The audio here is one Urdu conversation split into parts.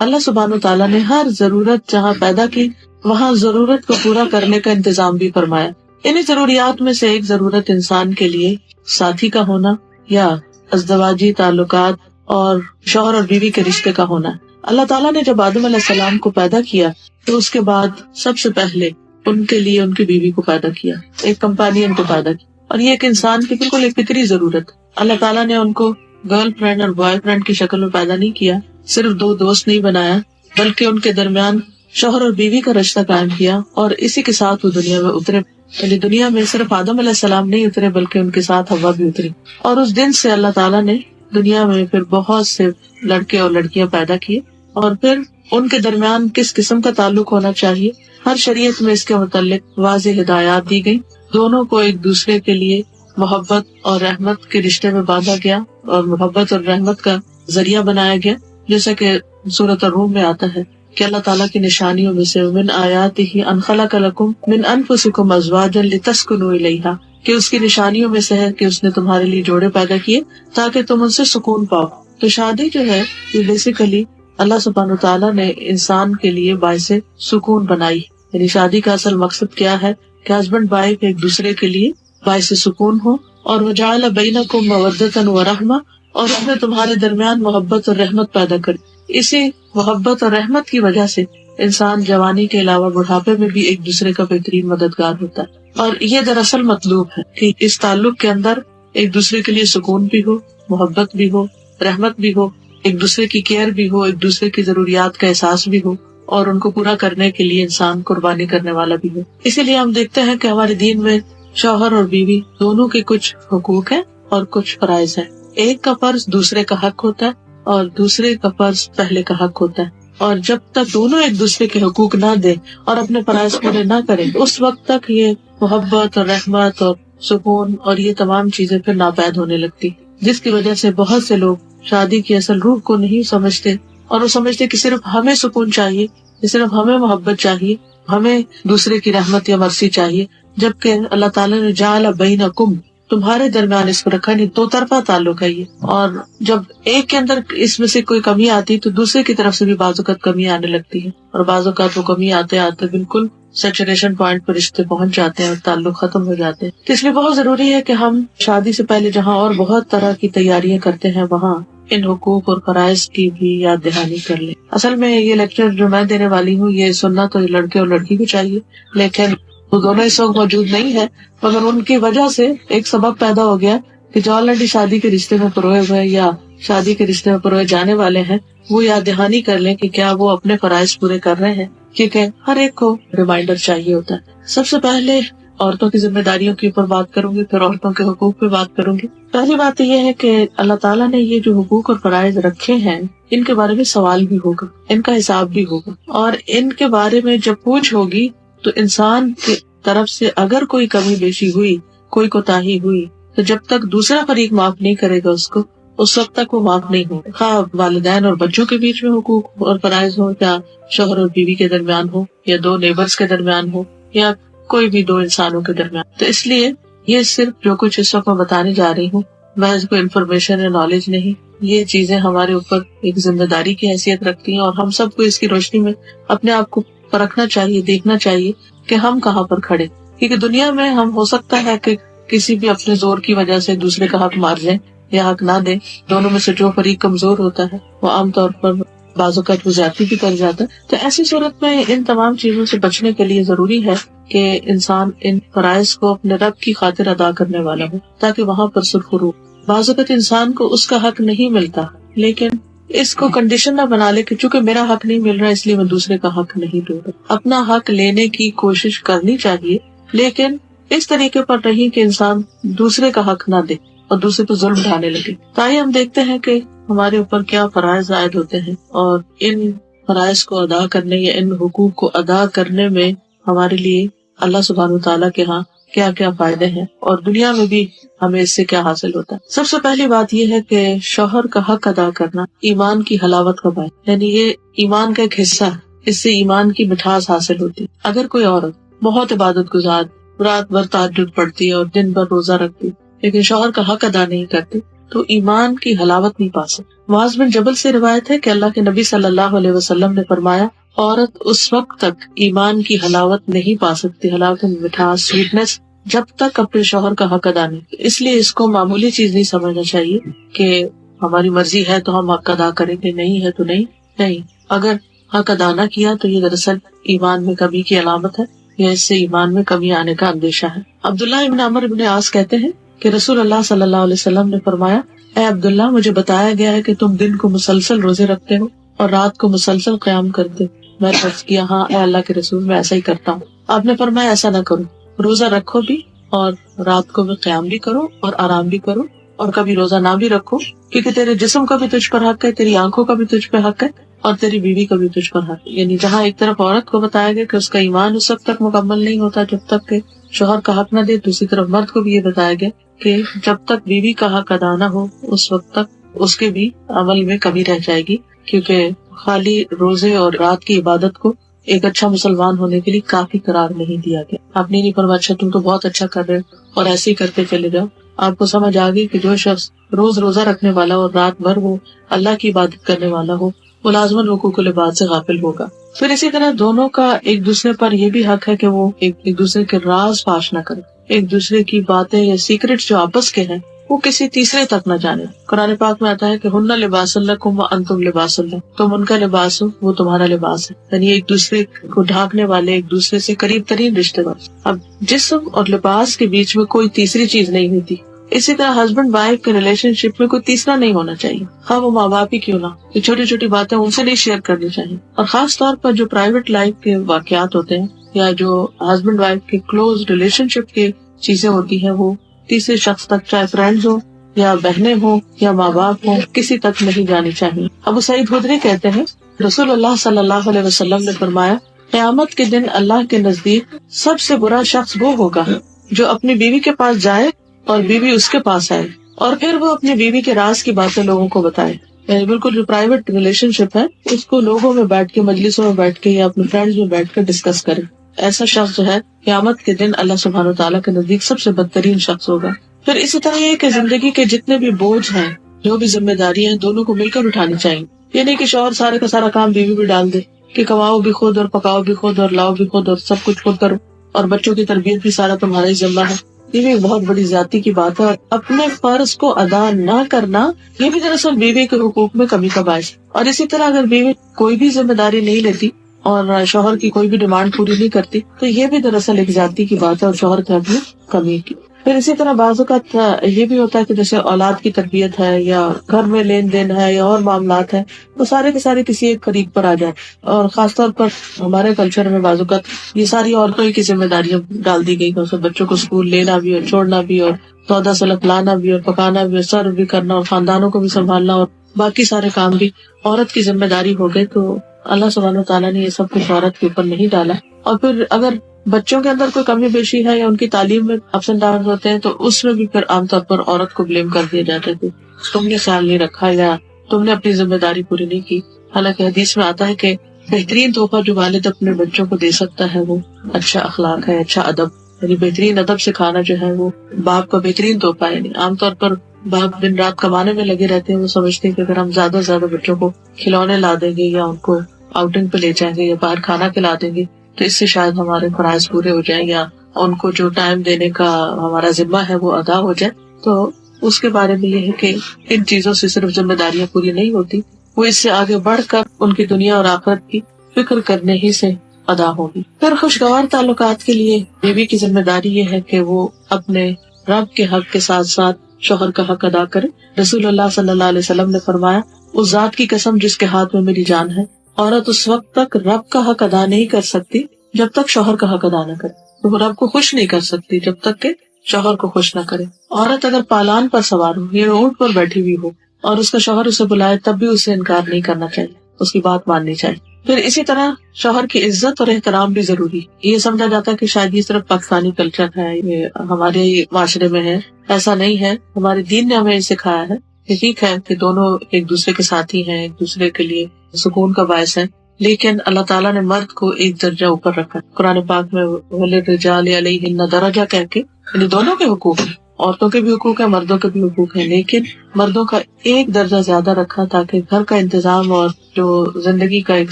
اللہ سبحانہ تعالیٰ نے ہر ضرورت جہاں پیدا کی وہاں ضرورت کو پورا کرنے کا انتظام بھی فرمایا. انہیں ضروریات میں سے ایک ضرورت انسان کے لیے ساتھی کا ہونا یا ازدواجی تعلقات اور شوہر اور بیوی کے رشتے کا ہونا. اللہ تعالیٰ نے جب آدم علیہ السلام کو پیدا کیا تو اس کے بعد سب سے پہلے ان کے لیے ان کی بیوی کو پیدا کیا, ایک کمپینین کو پیدا کیا, اور یہ ایک انسان کی بالکل ایک فطری ضرورت. اللہ تعالیٰ نے ان کو گرل فرینڈ اور بوائے فرینڈ کی شکل میں پیدا نہیں کیا, صرف دو دوست نہیں بنایا, بلکہ ان کے درمیان شوہر اور بیوی کا رشتہ قائم کیا, اور اسی کے ساتھ وہ دنیا میں اترے. یعنی دنیا میں صرف آدم علیہ السلام نہیں اترے بلکہ ان کے ساتھ حوا بھی اتری. اور اس دن سے اللہ تعالیٰ نے دنیا میں پھر بہت سے لڑکے اور لڑکیاں پیدا کیے, اور پھر ان کے درمیان کس قسم کا تعلق ہونا چاہیے ہر شریعت میں اس کے متعلق واضح ہدایات دی گئی. دونوں کو ایک دوسرے کے لیے محبت اور رحمت کے رشتے میں باندھا گیا اور محبت اور رحمت کا ذریعہ بنایا گیا, جیسا کہ سورۃ الروم میں آتا ہے کہ اللہ تعالیٰ کی نشانیوں میں سے من آیاتہ ان خلق لکم من انفسکم ازواجا لتسکنوا الیہا, کہ اس کی نشانیوں میں سے ہے کہ اس نے تمہارے لیے جوڑے پیدا کیے تاکہ تم ان سے سکون پاؤ. تو شادی جو ہے یہ بیسیکلی اللہ سبحانہ تعالیٰ نے انسان کے لیے باعث سکون بنائی. یعنی شادی کا اصل مقصد کیا ہے کہ ہسبینڈ وائف ایک دوسرے کے لیے باعث سکون ہو, اور وجعل بینکم مودۃ ورحمۃ, اور اس نے تمہارے درمیان محبت اور رحمت پیدا کری. اسی محبت اور رحمت کی وجہ سے انسان جوانی کے علاوہ بڑھاپے میں بھی ایک دوسرے کا بہترین مددگار ہوتا ہے. اور یہ دراصل مطلوب ہے کہ اس تعلق کے اندر ایک دوسرے کے لیے سکون بھی ہو, محبت بھی ہو, رحمت بھی ہو, ایک دوسرے کی کیئر بھی ہو, ایک دوسرے کی ضروریات کا احساس بھی ہو, اور ان کو پورا کرنے کے لیے انسان قربانی کرنے والا بھی ہو. اسی لیے ہم دیکھتے ہیں کہ ہمارے دین میں شوہر اور بیوی دونوں کے کچھ حقوق ہیں اور کچھ فرائض ہیں. ایک کا فرض دوسرے کا حق ہوتا ہے اور دوسرے کا فرض پہلے کا حق ہوتا ہے, اور جب تک دونوں ایک دوسرے کے حقوق نہ دیں اور اپنے فرائض پورے نہ کریں اس وقت تک یہ محبت اور رحمت اور سکون اور یہ تمام چیزیں پھر ناپید ہونے لگتی, جس کی وجہ سے بہت سے لوگ شادی کی اصل روح کو نہیں سمجھتے, اور وہ سمجھتے کہ صرف ہمیں سکون چاہیے, صرف ہمیں محبت چاہیے, ہمیں دوسرے کی رحمت یا مرضی چاہیے, جبکہ اللہ تعالیٰ نے جعل بینکم تمہارے درمیان اس کو رکھا نہیں, دو طرفہ تعلق ہے یہ. اور جب ایک کے اندر اس میں سے کوئی کمی آتی تو دوسرے کی طرف سے بھی بعض اوقات کمی آنے لگتی ہے, اور بعض اوقات وہ کمی آتے آتے بالکل سیچوریشن پوائنٹ پر رشتے پہنچ جاتے ہیں اور تعلق ختم ہو جاتے ہیں. تو اس لیے بہت ضروری ہے کہ ہم شادی سے پہلے جہاں اور بہت طرح کی تیاریاں کرتے ہیں وہاں ان حقوق اور فرائض کی بھی یاد دہانی کر لیں. اصل میں یہ لیکچر جو میں دینے والی ہوں یہ سننا تو لڑکے اور لڑکی کو چاہیے, لیکن وہ دونوں اس وقت موجود نہیں ہے, مگر ان کی وجہ سے ایک سبب پیدا ہو گیا کہ جو آلریڈی شادی کے رشتے میں پروئے ہوئے یا شادی کے رشتے میں پروئے جانے والے ہیں وہ یاد دہانی کر لیں کہ کیا وہ اپنے فرائض پورے کر رہے ہیں, کیونکہ ہر ایک کو ریمائنڈر چاہیے ہوتا ہے. سب سے پہلے عورتوں کی ذمہ داریوں کے اوپر بات کروں گی, پھر عورتوں کے حقوق پہ بات کروں گی. پہلی بات یہ ہے کہ اللہ تعالیٰ نے یہ جو حقوق اور فرائض رکھے ہیں ان کے بارے میں سوال بھی ہوگا, ان کا حساب بھی ہوگا, اور ان کے بارے میں جب پوچھ ہوگی تو انسان کی طرف سے اگر کوئی کمی بیشی ہوئی, کوئی کوتاہی ہوئی, تو جب تک دوسرا فریق معاف نہیں کرے گا اس کو اس وقت تک وہ معاف نہیں ہوگا. خواہ والدین اور بچوں کے بیچ میں حقوق اور فرائض ہو, یا شوہر اور بیوی کے درمیان ہو, یا دو نیبرز کے درمیان ہو, یا کوئی بھی دو انسانوں کے درمیان. تو اس لیے یہ صرف جو کچھ اس وقت میں بتانے جا رہی ہوں محض کوئی انفارمیشن یا نالج نہیں, یہ چیزیں ہمارے اوپر ایک ذمہ داری کی حیثیت رکھتی ہیں, اور ہم سب کو اس کی روشنی میں اپنے آپ کو پرکھنا چاہیے, دیکھنا چاہیے کہ ہم کہاں پر کھڑے. کیونکہ دنیا میں ہم ہو سکتا ہے کہ کسی بھی اپنے زور کی وجہ سے دوسرے کا حق مار جائیں یا حق نہ دیں. دونوں میں سے جو فریق کمزور ہوتا ہے وہ عام طور پر بعض اوقات وہ زیادتی بھی کر جاتا ہے. تو ایسی صورت میں ان تمام چیزوں سے بچنے کے لیے ضروری ہے کہ انسان ان فرائض کو اپنے رب کی خاطر ادا کرنے والا ہو, تاکہ وہاں پر سرخرو. بعض اوقات انسان کو اس کا حق نہیں ملتا, لیکن اس کو کنڈیشن نہ بنا لے کہ چونکہ میرا حق نہیں مل رہا اس لیے میں دوسرے کا حق نہیں دوں گا. اپنا حق لینے کی کوشش کرنی چاہیے, لیکن اس طریقے پر نہیں کہ انسان دوسرے کا حق نہ دے اور دوسرے پہ ظلم ڈھانے لگے. تاہی ہم دیکھتے ہیں کہ ہمارے اوپر کیا فرائض عائد ہوتے ہیں, اور ان فرائض کو ادا کرنے یا ان حقوق کو ادا کرنے میں ہمارے لیے اللہ سبحانہ تعالیٰ کے ہاں کیا کیا فائدے ہیں, اور دنیا میں بھی ہمیں اس سے کیا حاصل ہوتا ہے. سب سے پہلی بات یہ ہے کہ شوہر کا حق ادا کرنا ایمان کی حلاوت کا باعث, یعنی یہ ایمان کا ایک حصہ ہے, اس سے ایمان کی مٹھاس حاصل ہوتی. اگر کوئی عورت بہت عبادت گزار, رات بھر تہجد پڑھتی اور دن بھر روزہ رکھتی, لیکن شوہر کا حق ادا نہیں کرتی, تو ایمان کی حلاوت نہیں پا سکتی۔ معاذ بن جبل سے روایت ہے کہ اللہ کے نبی صلی اللہ علیہ وسلم نے فرمایا، عورت اس وقت تک ایمان کی حلاوت نہیں پا سکتی، حلاوت مٹھاس، سویٹنس، جب تک اپنے شوہر کا حق ادا نہیں۔ اس لیے اس کو معمولی چیز نہیں سمجھنا چاہیے کہ ہماری مرضی ہے تو ہم حق ادا کریں گے، نہیں ہے تو نہیں۔ اگر حق ادا نہ کیا تو یہ دراصل ایمان میں کمی کی علامت ہے، یا اس سے ایمان میں کمی آنے کا اندیشہ ہے۔ عبداللہ ابن عمر ابن عاص کہتے ہیں کہ رسول اللہ صلی اللہ علیہ وسلم نے فرمایا، اے عبداللہ، مجھے بتایا گیا ہے کہ تم دن کو مسلسل روزے رکھتے ہو اور رات کو مسلسل قیام کرتے ہو۔ میں نے عرض کیا، ہاں اے اللہ کے رسول، میں ایسا ہی کرتا ہوں۔ آپ نے فرمایا ایسا نہ کرو، روزہ رکھو بھی اور رات کو بھی قیام بھی کرو اور آرام بھی کرو، اور کبھی روزہ نہ بھی رکھو، کیونکہ تیرے جسم کا بھی تجھ پر حق ہے، تیری آنکھوں کا بھی تجھ پہ حق ہے، اور تیری بیوی کا بھی تجھ پر حق ہے۔ یعنی جہاں ایک طرف عورت کو بتایا گیا کہ اس کا ایمان اس وقت تک مکمل نہیں ہوتا جب تک کہ شوہر کا حق نہ دے، دوسری طرف مرد کو بھی یہ بتایا گیا کہ جب تک بیوی کا حق ادا نہ ہو اس وقت تک اس کے بھی عمل میں کمی رہ جائے گی، کیونکہ خالی روزے اور رات کی عبادت کو ایک اچھا مسلمان ہونے کے لیے کافی قرار نہیں دیا گیا۔ آپ نے نہیں فرمایا اچھا تم تو بہت اچھا کر رہے ہو اور ایسے ہی کرتے چلے جاؤ۔ آپ کو سمجھ آ گئی کہ جو شخص روز روزہ رکھنے والا اور رات بھر وہ اللہ کی عبادت کرنے والا ہو، وہ لازماً حقوق العباد سے غافل ہوگا۔ پھر اسی طرح دونوں کا ایک دوسرے پر یہ بھی حق ہے کہ وہ ایک دوسرے کے راز فاش نہ کرے، ایک دوسرے کی باتیں یا سیکرٹ جو آپس کے ہیں وہ کسی تیسرے تک نہ جانے۔ قرآن پاک میں آتا ہے کہ ہن لباس لکم وانتم لباس لہم، تم ان کا لباس ہو، وہ تمہارا لباس ہے، یعنی ایک دوسرے کو ڈھانکنے والے، ایک دوسرے سے قریب ترین رشتے دار۔ اب جسم اور لباس کے بیچ میں کوئی تیسری چیز نہیں ہوتی۔ اسی طرح ہسبینڈ وائف کے ریلیشن شپ میں کوئی تیسرا نہیں ہونا چاہیے، ہاں وہ ماں باپ ہی کیوں نہ، یہ چھوٹی چھوٹی باتیں ان سے نہیں شیئر کرنی چاہیے۔ اور خاص طور پر جو پرائیویٹ لائف کے واقعات ہوتے ہیں یا جو ہسبینڈ وائف کے کلوز ریلیشن شپ کی چیزیں ہوتی ہیں، وہ تیسرے شخص تک، چاہے فرینڈز ہو یا بہنیں ہوں یا ماں باپ ہوں، کسی تک نہیں جانی چاہیے۔ ابو سعید خدری کہتے ہیں رسول اللہ صلی اللہ علیہ وسلم نے فرمایا، قیامت کے دن اللہ کے نزدیک سب سے برا شخص وہ ہوگا جو اپنی بیوی کے پاس جائے اور بیوی اس کے پاس آئے اور پھر وہ اپنی بیوی کے راز کی باتیں لوگوں کو بتائے۔ یعنی بالکل جو پرائیویٹ ریلیشن شپ ہے اس کو لوگوں میں بیٹھ کے، مجلسوں میں بیٹھ کے یا اپنے فرینڈز میں بیٹھ کر ڈسکس کرے۔ ایسا شخص جو ہے قیامت کے دن اللہ سبحانہ وتعالیٰ کے نزدیک سب سے بدترین شخص ہوگا۔ پھر اسی طرح یہ کہ زندگی کے جتنے بھی بوجھ ہیں، جو بھی ذمہ داری ہیں، دونوں کو مل کر اٹھانی چاہیے۔ یہ نہیں کہ شوہر سارے کا سارا کام بیوی بھی ڈال دے کہ کماؤ بھی خود اور پکاؤ بھی خود اور لاؤ بھی خود اور سب کچھ خود کرو اور بچوں کی تربیت بھی سارا تمہارا ہی ذمہ ہے۔ یہ بھی بہت بڑی زیادتی کی بات ہے، اور اپنے فرض کو ادا نہ کرنا یہ بھی دراصل بیوی کے حقوق میں کمی کا باعث ہے۔ اور اسی طرح اگر بیوی کوئی بھی ذمہ داری نہیں لیتی اور شوہر کی کوئی بھی ڈیمانڈ پوری نہیں کرتی تو یہ بھی دراصل ایک زیادتی کی بات ہے اور شوہر کے حق میں کمی کی۔ پھر اسی طرح بعض اوقات یہ بھی ہوتا ہے کہ جیسے اولاد کی تربیت ہے یا گھر میں لین دین ہے یا اور معاملات ہیں، وہ سارے کے سارے کسی ایک فریق پر آ جائیں، اور خاص طور پر ہمارے کلچر میں بعض اوقات یہ ساری عورتوں کی ذمہ داریاں ڈال دی گئی، بچوں کو اسکول لینا بھی اور چھوڑنا بھی اور سودا سلف لانا بھی اور پکانا بھی اور سرو بھی کرنا اور خاندانوں کو بھی سنبھالنا اور باقی سارے کام بھی عورت کی ذمہ داری ہو گئے۔ تو اللہ سبحانہ وتعالیٰ نے یہ سب کچھ عورت کے اوپر نہیں ڈالا۔ اور پھر اگر بچوں کے اندر کوئی کمی بیشی ہے یا ان کی تعلیم میں اپس اینڈ ڈاؤن ہوتے ہیں تو اس میں بھی پھر عام طور پر عورت کو بلیم کر دیا جاتا ہے کہ تم نے خیال نہیں رکھا یا تم نے اپنی ذمہ داری پوری نہیں کی۔ حالانکہ حدیث میں آتا ہے کہ بہترین تحفہ جو والد اپنے بچوں کو دے سکتا ہے وہ اچھا اخلاق ہے، اچھا ادب، یعنی بہترین ادب سکھانا جو ہے وہ باپ کا بہترین تحفہ ہے۔ یعنی عام طور پر باپ دن رات کمانے میں لگے رہتے ہیں، وہ سمجھتے ہیں کہ اگر ہم زیادہ سے زیادہ بچوں کو کھلونے لا دیں گے یا ان کو آؤٹنگ پہ لے جائیں گے یا باہر کھانا کھلا دیں گے تو اس سے شاید ہمارے فرائض پورے ہو جائیں یا ان کو جو ٹائم دینے کا ہمارا ذمہ ہے وہ ادا ہو جائے۔ تو اس کے بارے میں یہ ہے کہ ان چیزوں سے صرف ذمہ داریاں پوری نہیں ہوتی، وہ اس سے آگے بڑھ کر ان کی دنیا اور آخرت کی فکر کرنے ہی سے ادا ہوگی۔ پھر خوشگوار تعلقات کے لیے بیوی کی ذمہ داری یہ ہے کہ وہ اپنے رب کے حق کے ساتھ ساتھ شوہر کا حق ادا کرے۔ رسول اللہ صلی اللہ علیہ وسلم نے فرمایا، اس ذات کی قسم جس کے ہاتھ میں میری جان ہے، عورت اس وقت تک رب کا حق ادا نہیں کر سکتی جب تک شوہر کا حق ادا نہ کرے۔ تو وہ رب کو خوش نہیں کر سکتی جب تک کہ شوہر کو خوش نہ کرے۔ عورت اگر پالان پر سوار ہو یا اونٹ پر بیٹھی ہوئی ہو اور اس کا شوہر اسے بلائے تب بھی اسے انکار نہیں کرنا چاہیے، اس کی بات ماننی چاہیے۔ پھر اسی طرح شوہر کی عزت اور احترام بھی ضروری ہے۔ یہ سمجھا جاتا ہے کہ شاید یہ صرف پاکستانی کلچر ہے، یہ ہمارے معاشرے میں ہے، ایسا نہیں ہے۔ ہمارے دین نے ہمیں سکھایا ہے کہ ٹھیک ہے کہ دونوں ایک دوسرے کے ساتھی ہیں، ایک دوسرے کے لیے سکون کا باعث ہے، لیکن اللہ تعالیٰ نے مرد کو ایک درجہ اوپر رکھا۔ قرآن پاک میں وَلِلرِّجَالِ عَلَيْهِنَّ دَرَجَہ کہہ کے، یعنی دونوں کے حقوق ہیں، عورتوں کے بھی حقوق ہیں، مردوں کے بھی حقوق ہیں، لیکن مردوں کا ایک درجہ زیادہ رکھا تاکہ گھر کا انتظام اور جو زندگی کا ایک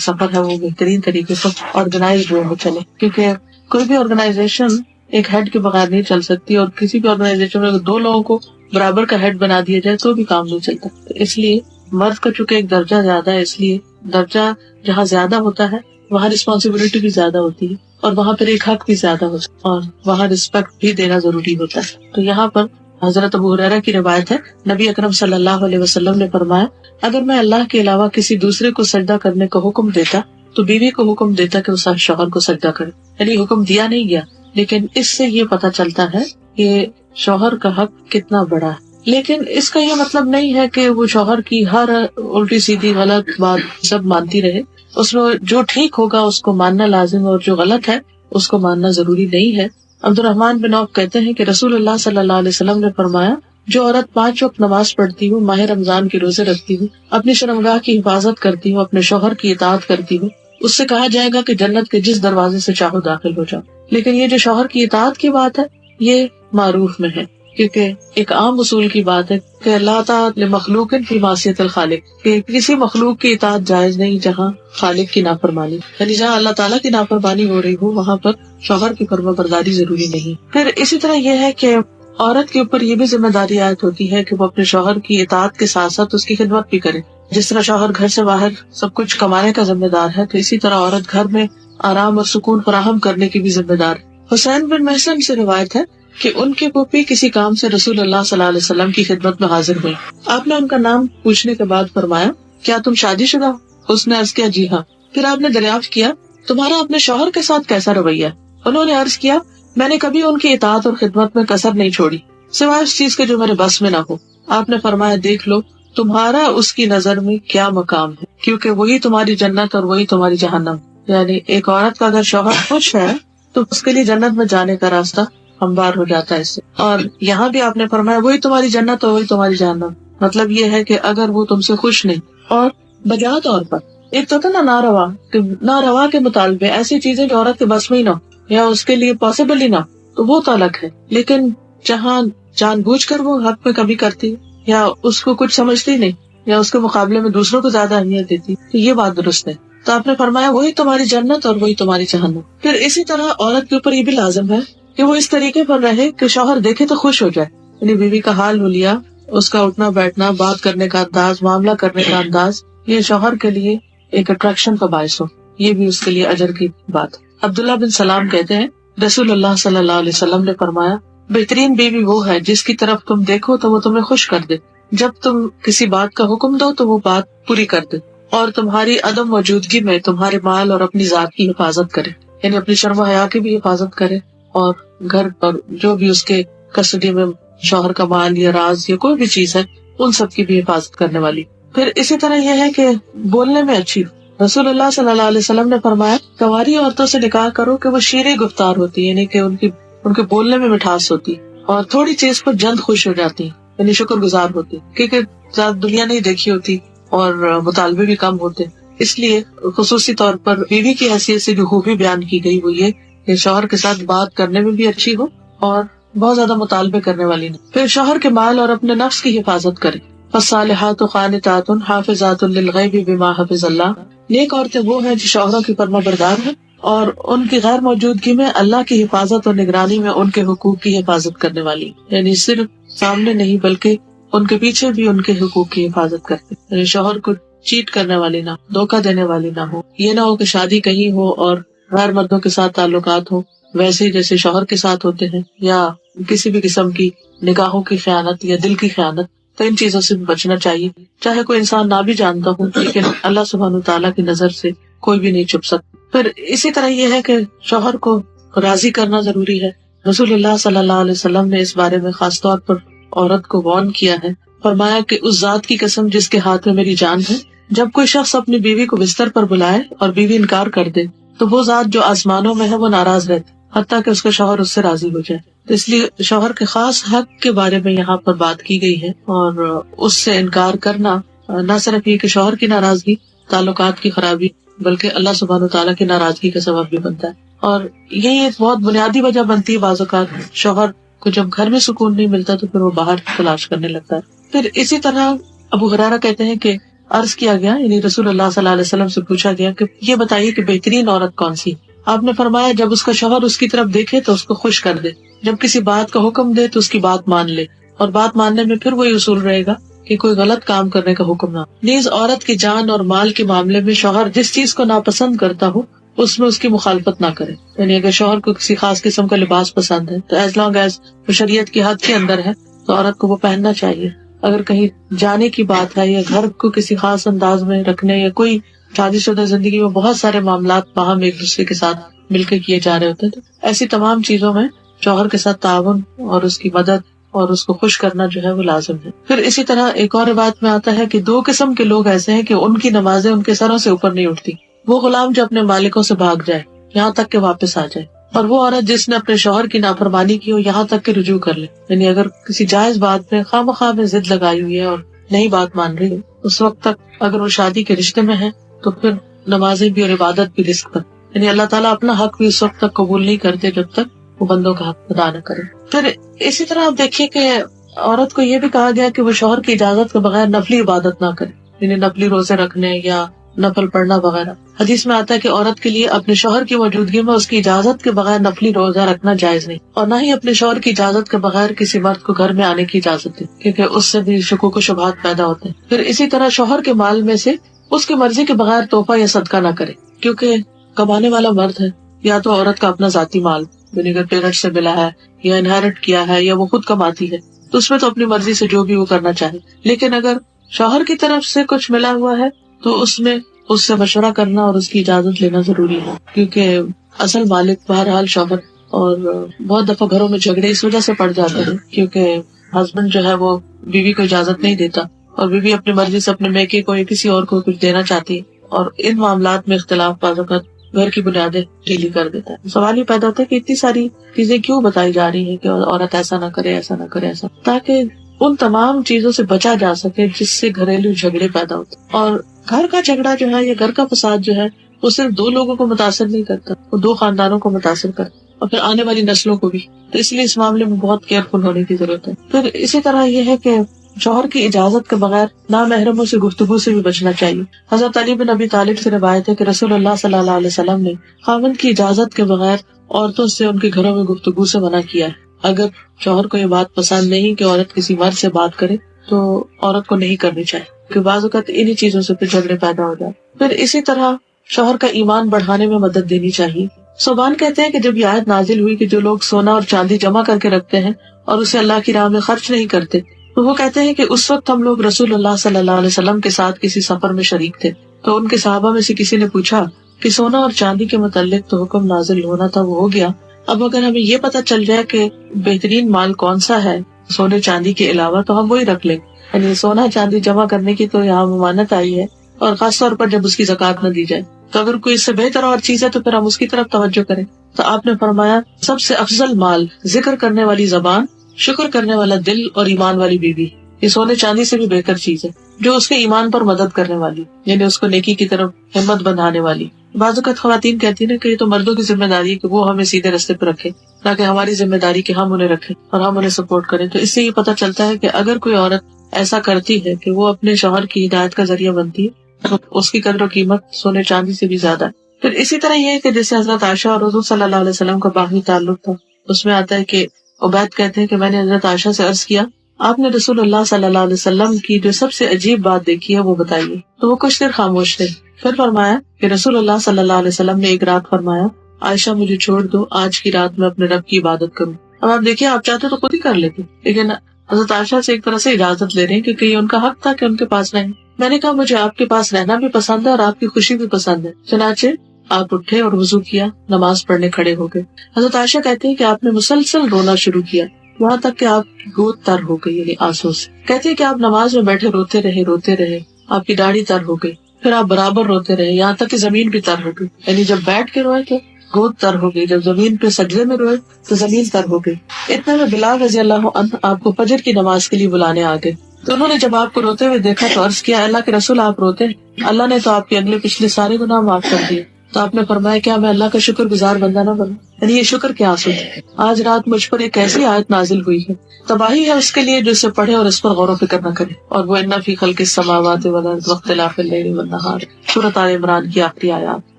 سفر ہے وہ بہترین طریقے سے آرگنائزڈ وے میں چلے، کیونکہ کوئی بھی آرگنائزیشن ایک ہیڈ کے بغیر نہیں چل سکتی، اور کسی بھی آرگنائزیشن میں اگر 2 لوگوں کو برابر کا ہیڈ بنا دیا جائے تو بھی کام نہیں چلتا. اس لیے مرد کا چونکہ ایک درجہ زیادہ ہے، اس لیے درجہ جہاں زیادہ ہوتا ہے وہاں رسپانسبلٹی بھی زیادہ ہوتی ہے، اور وہاں پر ایک حق بھی زیادہ ہوتا ہے، اور وہاں رسپیکٹ بھی دینا ضروری ہوتا ہے. تو یہاں پر حضرت ابو ہریرہ کی روایت ہے، نبی اکرم صلی اللہ علیہ وسلم نے فرمایا، اگر میں اللہ کے علاوہ کسی دوسرے کو سجدہ کرنے کا حکم دیتا تو بیوی کو حکم دیتا کہ وہ شوہر کو سجدہ کرے. یعنی حکم دیا نہیں گیا، لیکن اس سے یہ پتہ چلتا ہے کہ شوہر کا حق کتنا بڑا ہے. لیکن اس کا یہ مطلب نہیں ہے کہ وہ شوہر کی ہر الٹی سیدھی غلط بات سب مانتی رہے. اس میں جو ٹھیک ہوگا اس کو ماننا لازم، اور جو غلط ہے اس کو ماننا ضروری نہیں ہے. عبد الرحمن بن عوف کہتے ہیں کہ رسول اللہ صلی اللہ علیہ وسلم نے فرمایا، جو عورت 5 وقت نماز پڑھتی ہوں، ماہ رمضان کے روزے رکھتی ہوں، اپنی شرمگاہ کی حفاظت کرتی ہوں، اپنے شوہر کی اطاعت کرتی ہوں، اس سے کہا جائے گا کہ جنت کے جس دروازے سے چاہو داخل ہو جاؤ. لیکن یہ جو شوہر کی اطاعت کی بات ہے یہ معروف میں ہے، کیونکہ ایک عام اصول کی بات ہے کہ لا طاعۃ لمخلوق فی معصیۃ الخالق، کہ کسی مخلوق کی اطاعت جائز نہیں جہاں خالق کی نافرمانی، یعنی جہاں اللہ تعالیٰ کی نافرمانی ہو رہی ہو وہاں پر شوہر کی فرما برداری ضروری نہیں. پھر اسی طرح یہ ہے کہ عورت کے اوپر یہ بھی ذمہ داری عائد ہوتی ہے کہ وہ اپنے شوہر کی اطاعت کے ساتھ ساتھ اس کی خدمت بھی کرے. جس طرح شوہر گھر سے باہر سب کچھ کمانے کا ذمہ دار ہے، تو اسی طرح عورت گھر میں آرام اور سکون فراہم کرنے کی بھی ذمہ دار ہے. حسین بن محسن سے روایت ہے کہ ان کے پھوپھی کسی کام سے رسول اللہ صلی اللہ علیہ وسلم کی خدمت میں حاضر ہوئی. آپ نے ان کا نام پوچھنے کے بعد فرمایا، کیا تم شادی شدہ ہو؟ اس نے عرض کیا، جی ہاں. پھر آپ نے دریافت کیا، تمہارا اپنے شوہر کے ساتھ کیسا رویہ؟ انہوں نے عرض کیا، میں نے کبھی ان کی اطاعت اور خدمت میں کسر نہیں چھوڑی سوائے اس چیز کے جو میرے بس میں نہ ہو. آپ نے فرمایا، دیکھ لو تمہارا اس کی نظر میں کیا مقام ہے، کیونکہ وہی تمہاری جنت اور وہی تمہاری جہنم. یعنی ایک عورت کا اگر شوہر خوش ہے تو اس کے لیے جنت میں جانے کا راستہ ہموار ہو جاتا ہے اس سے. اور یہاں بھی آپ نے فرمایا وہی تمہاری جنت اور وہی تمہاری جہنم. مطلب یہ ہے کہ اگر وہ تم سے خوش نہیں، اور بجا طور پر ایک تو تھا نا ناروا کے مطالبے، ایسی چیزیں جو عورت کے بس میں ہی نہ ہو یا اس کے لیے پاسبل ہی نہ، تو وہ تو الگ ہے. لیکن جہاں جان بوجھ کر وہ حق میں کمی کرتی یا اس کو کچھ سمجھتی نہیں یا اس کے مقابلے میں دوسروں کو زیادہ اہمیت دیتی، تو یہ بات درست ہے. تو آپ نے فرمایا وہی تمہاری جنت اور وہی تمہاری جہنم. پھر اسی طرح عورت کے اوپر یہ بھی لازم ہے کہ وہ اس طریقے پر رہے کہ شوہر دیکھے تو خوش ہو جائے. یعنی بیوی کا حال حلیہ، اس کا اٹھنا بیٹھنا، بات کرنے کا انداز، معاملہ کرنے کا انداز، یہ شوہر کے لیے ایک اٹریکشن کا باعث ہو. یہ بھی اس کے لیے اجر کی بات. عبداللہ بن سلام کہتے ہیں رسول اللہ صلی اللہ علیہ وسلم نے فرمایا، بہترین بیوی وہ ہے جس کی طرف تم دیکھو تو وہ تمہیں خوش کر دے، جب تم کسی بات کا حکم دو تو وہ بات پوری کر دے، اور تمہاری عدم موجودگی میں تمہارے مال اور اپنی ذات کی حفاظت کرے. یعنی اپنی شرم و حیا کی بھی حفاظت کرے، اور گھر پر جو بھی اس کے کسٹڈی میں شوہر کا مال یا راز یا کوئی بھی چیز ہے ان سب کی بھی حفاظت کرنے والی. پھر اسی طرح یہ ہے کہ بولنے میں اچھی. رسول اللہ صلی اللہ علیہ وسلم نے فرمایا، کنواری عورتوں سے نکاح کرو کہ وہ شیریں گفتار ہوتی، یعنی کہ ان کے بولنے میں مٹھاس ہوتی، اور تھوڑی چیز پر جلد خوش ہو جاتی، یعنی شکر گزار ہوتی، کیونکہ زیادہ دنیا نہیں دیکھی ہوتی اور مطالبے بھی کم ہوتے. اس لیے خصوصی طور پر بیوی کی حیثیت سے جو خوبی بیان کی گئی وہ یہ کہ شوہر کے ساتھ بات کرنے میں بھی اچھی ہو اور بہت زیادہ مطالبے کرنے والی نہیں. پھر شوہر کے مال اور اپنے نفس کی حفاظت کرے. فالصالحات قانتات حافظات للغیب بما حفظ اللہ، نیک عورتیں وہ ہیں جو شوہروں کی فرما بردار ہیں اور ان کی غیر موجودگی میں اللہ کی حفاظت اور نگرانی میں ان کے حقوق کی حفاظت کرنے والی. یعنی صرف سامنے نہیں بلکہ ان کے پیچھے بھی ان کے حقوق کی حفاظت کرتے. یعنی شوہر کو چیٹ کرنے والی نہ، دھوکہ دینے والی نہ ہو. یہ نہ ہو کہ شادی کہیں ہو اور غیر مردوں کے ساتھ تعلقات ہو ویسے ہی جیسے شوہر کے ساتھ ہوتے ہیں، یا کسی بھی قسم کی نگاہوں کی خیانت یا دل کی خیانت. تو ان چیزوں سے بچنا چاہیے، چاہے کوئی انسان نہ بھی جانتا ہو، لیکن اللہ سبحانہ وتعالیٰ کی نظر سے کوئی بھی نہیں چھپ سکتا. پھر اسی طرح یہ ہے کہ شوہر کو راضی کرنا ضروری ہے. رسول اللہ صلی اللہ علیہ وسلم نے اس بارے میں خاص طور پر عورت کو وارن کیا ہے. فرمایا کہ اس ذات کی قسم جس کے ہاتھ میں میری جان ہے، جب کوئی شخص اپنی بیوی کو بستر پر بلائے اور بیوی انکار کر دے تو وہ ذات جو آسمانوں میں ہے وہ ناراض رہتی حتیٰ کہ اس کا شوہر اس سے راضی ہو جائے. تو اس لیے شوہر کے خاص حق کے بارے میں یہاں پر بات کی گئی ہے، اور اس سے انکار کرنا نہ صرف یہ کہ شوہر کی ناراضگی، تعلقات کی خرابی، بلکہ اللہ سبحانہ وتعالیٰ کی ناراضگی کا سبب بھی بنتا ہے. اور یہی ایک بہت بنیادی وجہ بنتی ہے بعض اوقات شوہر کو جب گھر میں سکون نہیں ملتا تو پھر وہ باہر تلاش کرنے لگتا ہے. پھر اسی طرح ابو ہریرہ کہتے ہیں کہ عرض کیا گیا، یعنی رسول اللہ صلی اللہ علیہ وسلم سے پوچھا گیا کہ یہ بتائیے کہ بہترین عورت کون سی؟ آپ نے فرمایا جب اس کا شوہر اس کی طرف دیکھے تو اس کو خوش کر دے، جب کسی بات کا حکم دے تو اس کی بات مان لے، اور بات ماننے میں پھر وہی اصول رہے گا کہ کوئی غلط کام کرنے کا حکم نہ. نیز عورت کی جان اور مال کے معاملے میں شوہر جس چیز کو ناپسند کرتا ہو اس میں اس کی مخالفت نہ کرے. یعنی اگر شوہر کو کسی خاص قسم کا لباس پسند ہے تو ایز لانگ ایز وہ شریعت کی حد کے اندر ہے تو عورت کو وہ پہننا چاہیے. اگر کہیں جانے کی بات ہے یا گھر کو کسی خاص انداز میں رکھنے یا کوئی شادی شدہ زندگی میں بہت سارے معاملات باہم ایک دوسرے کے ساتھ مل کے کیے جا رہے ہوتے ہیں، تو ایسی تمام چیزوں میں شوہر کے ساتھ تعاون اور اس کی مدد اور اس کو خوش کرنا جو ہے وہ لازم ہے. پھر اسی طرح ایک اور بات میں آتا ہے کہ 2 قسم کے لوگ ایسے ہیں کہ ان کی نمازیں ان کے سروں سے اوپر نہیں اٹھتی. وہ غلام جو اپنے مالکوں سے بھاگ جائے یہاں تک کہ واپس آ جائے، اور وہ عورت جس نے اپنے شوہر کی نافرمانی کی ہو یہاں تک کہ رجوع کر لے. یعنی اگر کسی جائز بات میں خواہ میں ضد لگائی ہوئی ہے اور نہیں بات مان رہی ہے اس وقت تک اگر وہ شادی کے رشتے میں ہے تو پھر نمازیں بھی اور عبادت بھی رزق پر. یعنی اللہ تعالیٰ اپنا حق بھی اس وقت تک قبول نہیں کرتے جب تک وہ بندوں کا حق ادا نہ کرے. پھر اسی طرح آپ دیکھیے کہ عورت کو یہ بھی کہا گیا کہ وہ شوہر کی اجازت کے بغیر نفلی عبادت نہ کرے، یعنی نفلی روزے رکھنے یا نفل پڑھنا وغیرہ. حدیث میں آتا ہے کہ عورت کے لیے اپنے شوہر کی موجودگی میں اس کی اجازت کے بغیر نفلی روزہ رکھنا جائز نہیں، اور نہ ہی اپنے شوہر کی اجازت کے بغیر کسی مرد کو گھر میں آنے کی اجازت ہے، کیونکہ اس سے بھی شکوک و شبہات پیدا ہوتے ہیں. پھر اسی طرح شوہر کے مال میں سے اس کی مرضی کے بغیر تحفہ یا صدقہ نہ کرے، کیونکہ کمانے والا مرد ہے یا تو عورت کا اپنا ذاتی مال یعنی اگر پیرنٹ سے ملا ہے یا انہیرٹ کیا ہے یا وہ خود کماتی ہے تو اس میں تو اپنی مرضی سے جو بھی وہ کرنا چاہے. لیکن اگر شوہر کی طرف سے کچھ ملا ہوا ہے تو اس میں اس سے مشورہ کرنا اور اس کی اجازت لینا ضروری ہے، کیونکہ اصل مالک بہرحال شوہر. اور بہت دفعہ گھروں میں جھگڑے اس وجہ سے پڑ جاتے ہیں کیونکہ ہسبینڈ جو ہے وہ بیوی کو اجازت نہیں دیتا اور بیوی اپنی مرضی سے اپنے میکے کو یا کسی اور کو کچھ دینا چاہتی ہے، اور ان معاملات میں اختلاف بعض اوقات گھر کی بنیادیں ڈھیلی کر دیتا ہے. سوال یہ پیدا ہوتا ہے کہ اتنی ساری چیزیں کیوں بتائی جا رہی ہیں کہ عورت ایسا نہ کرے ایسا نہ کرے ایسا، تاکہ ان تمام چیزوں سے بچا جا سکے جس سے گھریلو جھگڑے پیدا ہوتے ہیں. اور گھر کا جھگڑا جو ہے یا گھر کا فساد جو ہے وہ صرف 2 لوگوں کو متاثر نہیں کرتا، وہ 2 خاندانوں کو متاثر کرتا اور پھر آنے والی نسلوں کو بھی. تو اس لیے اس معاملے میں بہت کیئرفل ہونے کی ضرورت ہے. پھر اسی طرح یہ ہے کہ شوہر کی اجازت کے بغیر نامحرموں سے گفتگو سے بھی بچنا چاہیے. حضرت علی بن ابی طالب سے روایت ہے کہ رسول اللہ صلی اللہ علیہ وسلم نے خاوند کی اجازت کے بغیر عورتوں سے ان کے گھروں میں گفتگو سے منع کیا ہے. اگر شوہر کو یہ بات پسند نہیں کہ عورت کسی مرد سے بات کرے تو عورت کو نہیں کرنی چاہیے، کہ بعض اوقات انہی چیزوں سے پھر جھگڑے پیدا ہو جائے. پھر اسی طرح شوہر کا ایمان بڑھانے میں مدد دینی چاہیے. صوبان کہتے ہیں کہ جب یہ آیت نازل ہوئی کہ جو لوگ سونا اور چاندی جمع کر کے رکھتے ہیں اور اسے اللہ کی راہ میں خرچ نہیں کرتے، تو وہ کہتے ہیں کہ اس وقت ہم لوگ رسول اللہ صلی اللہ علیہ وسلم کے ساتھ کسی سفر میں شریک تھے، تو ان کے صحابہ میں سے کسی نے پوچھا کہ سونا اور چاندی کے متعلق تو حکم نازل ہونا تھا وہ ہو گیا، اب اگر ہمیں یہ پتہ چل جائے کہ بہترین مال کون سا ہے سونے چاندی کے علاوہ تو ہم وہی رکھ لیں. یعنی سونا چاندی جمع کرنے کی تو یہاں ممانعت آئی ہے، اور خاص طور پر جب اس کی زکوٰۃ نہ دی جائے، تو اگر کوئی اس سے بہتر اور چیز ہے تو پھر ہم اس کی طرف توجہ کریں. تو آپ نے فرمایا سب سے افضل مال ذکر کرنے والی زبان، شکر کرنے والا دل اور ایمان والی بیوی. یہ سونے چاندی سے بھی بہتر چیز ہے جو اس کے ایمان پر مدد کرنے والی، یعنی اس کو نیکی کی طرف ہمت بندھانے والی. بعض اوقات خواتین کہتی ہیں کہ یہ تو مردوں کی ذمہ داری ہے کہ وہ ہمیں سیدھے راستے پہ رکھے، تاکہ ہماری ذمہ داری کہ ہم انہیں رکھیں اور ہم انہیں سپورٹ کریں. تو اس سے یہ پتہ چلتا ہے کہ اگر کوئی عورت ایسا کرتی ہے کہ وہ اپنے شوہر کی ہدایت کا ذریعہ بنتی ہے تو اس کی قدر و قیمت سونے چاندی سے بھی زیادہ ہے. پھر اسی طرح یہ ہے کہ جیسے حضرت عائشہ اور حضور صلی اللہ علیہ وسلم کا باہمی تعلق تھا، اس میں آتا ہے کہ عبید کہتے ہیں کہ میں نے حضرت عائشہ سے عرض کیا آپ نے رسول اللہ صلی اللہ علیہ وسلم کی جو سب سے عجیب بات دیکھی ہے وہ بتائیے. تو وہ کچھ دیر خاموش تھے، پھر فرمایا کہ رسول اللہ صلی اللہ علیہ وسلم نے ایک رات فرمایا عائشہ مجھے چھوڑ دو، آج کی رات میں اپنے رب کی عبادت کروں. اب آپ دیکھیے آپ چاہتے تو خود ہی کر لیتے، لیکن حضرت عائشہ سے ایک طرح سے اجازت لے رہے ہیں کیونکہ یہ ان کا حق تھا کہ ان کے پاس رہیں. میں نے کہا مجھے آپ کے پاس رہنا بھی پسند ہے اور آپ کی خوشی بھی پسند ہے. چنانچہ آپ اٹھے اور وضو کیا، نماز پڑھنے کھڑے ہو گئے. حضرت عائشہ کہتے ہیں کہ آپ نے مسلسل رونا شروع کیا وہاں تک کہ آپ کی گود تر ہو گئی، یعنی آنسو سے. کہتے ہیں کہ آپ نماز میں بیٹھے روتے رہے، آپ کی داڑھی تر ہو گئی، پھر آپ برابر روتے رہے یہاں تک کہ زمین بھی تر ہو گئی. یعنی جب بیٹھ کے روئے تو گود تر ہو گئی، جب زمین پہ سجدے میں روئے تو زمین تر ہو گئی. اتنے میں بلال رضی اللہ عنہ آپ کو فجر کی نماز کے لیے بلانے آ گئے. تو انہوں نے جب آپ کو روتے ہوئے دیکھا تو عرض کیا اللہ کے رسول آپ روتے ہیں، اللہ نے تو آپ کے اگلے پچھلے سارے گناہ معاف کر دیے. تو آپ نے فرمایا کیا میں اللہ کا شکر گزار بندہ نہ بنوں، یعنی یہ شکر کے آنسو تھے. آج رات مجھ پر ایک ایسی آیت نازل ہوئی ہے، تباہی ہے اس کے لیے جو اسے پڑھے اور اس پر غور و فکر نہ کرے. اور وہ ان فی خلق السماوات والارض واختلاف اللیل والنہار، سورۃ آل عمران کی آخری آیات.